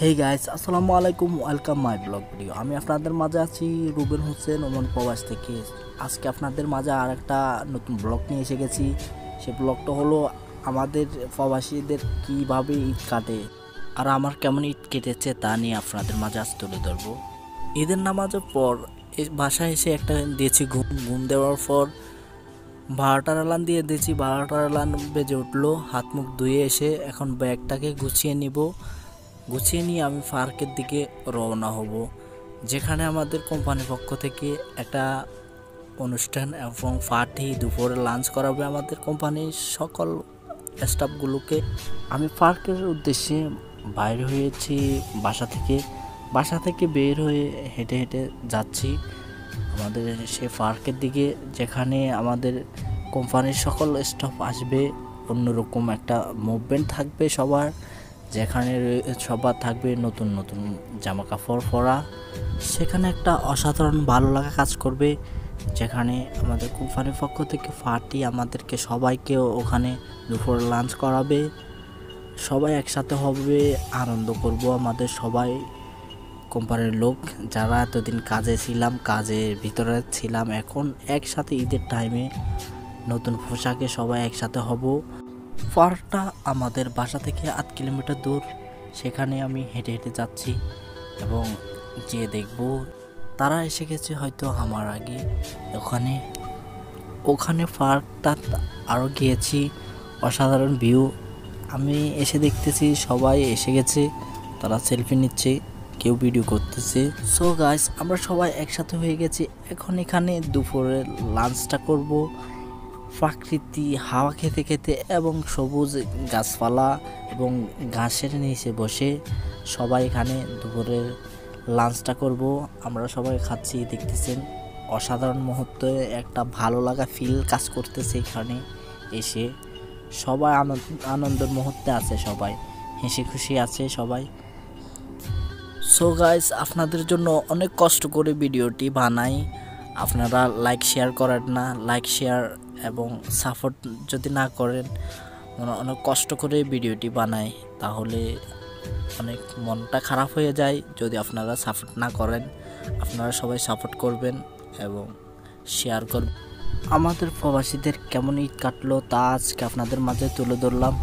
Hey guys, আসসালামু আলাইকুম, welcome my blog video. আমি আপনাদের মাঝে আছি রুবেল হোসেন ওমান প্রবাস থেকে। আজকে আপনাদের মাঝে আর একটা নতুন ব্লগ নিয়ে এসে গেছি। সে ব্লগটা হলো আমাদের প্রবাসীদের কীভাবে ঈদ কাটে আর আমার কেমন ঈদ কেটেছে তা নিয়ে আপনাদের মাঝে আজ তুলে ধরবো। ঈদের নামাজের পর বাসায় এসে একটা দিয়েছি ঘুম দেওয়ার পর 12টার অ্যালার্ম দিয়ে দিয়েছি। 12টার অ্যালার্ম বেজে উঠলো, হাত মুখ ধুয়ে এসে এখন ব্যাগটাকে গুছিয়ে নিয়ে আমি পার্কের দিকে রওনা হব, যেখানে আমাদের কোম্পানির পক্ষ থেকে একটা অনুষ্ঠান এবং পার্টি, দুপুরে লাঞ্চ করাবে আমাদের কোম্পানির সকল স্টাফগুলোকে। আমি পার্কের উদ্দেশ্যে বাইর হয়েছি বাসা থেকে বের হয়ে হেঁটে হেঁটে যাচ্ছি আমাদের সে পার্কের দিকে, যেখানে আমাদের কোম্পানির সকল স্টাফ আসবে। অন্যরকম একটা মুভমেন্ট থাকবে সবার, যেখানে সবার থাকবে নতুন নতুন জামা কাপড় পরা। সেখানে একটা অসাধারণ ভালো লাগা কাজ করবে, যেখানে আমাদের কোম্পানির পক্ষ থেকে পার্টি আমাদেরকে সবাইকে ওখানে দুপুর লাঞ্চ করাবে। সবাই একসাথে হবে, আনন্দ করব। আমাদের সবাই কোম্পানির লোক যারা এতদিন কাজের ভিতরে ছিলাম, এখন একসাথে ঈদের টাইমে নতুন পোশাকে সবাই একসাথে হব। পার্কটা আমাদের বাসা থেকে 8 কিলোমিটার দূর। সেখানে আমি হেঁটে হেঁটে যাচ্ছি এবং যে দেখব তারা এসে গেছে হয়তো আমার আগে। ওখানে পার্কটা আরও গিয়েছি, অসাধারণ ভিউ। আমি এসে দেখতেছি সবাই এসে গেছে, তারা সেলফি নিচ্ছে, কেউ ভিডিও করতেছে। সো গাইস, আমরা সবাই একসাথে হয়ে গেছি। এখন এখানে দুপুরে লাঞ্চটা করব প্রাকৃতি হাওয়া খেতে খেতে এবং সবুজ গাছপালা এবং ঘাসের নিচে বসে সবাই এখানে দুপুরের লাঞ্চটা করব। আমরা সবাই খাচ্ছি, দেখতেছেন অসাধারণ মুহূর্তে একটা ভালো লাগা ফিল কাজ করতেছে। এখানে এসে সবাই আনন্দের মুহূর্তে আছে, সবাই হেসে খুশি আছে সবাই। সো গাইস, আপনাদের জন্য অনেক কষ্ট করে ভিডিওটি বানাই, আপনারা লাইক শেয়ার করেন না। লাইক শেয়ার এবং সাপোর্ট যদি না করেন, অনেক কষ্ট করে ভিডিওটি বানাই, তাহলে অনেক মনটা খারাপ হয়ে যায় যদি আপনারা সাপোর্ট না করেন। আপনারা সবাই সাপোর্ট করবেন এবং শেয়ার করবেন। আমাদের প্রবাসীদের কেমন ঈদ কাটলো তা আজকে আপনাদের মাঝে তুলে ধরলাম।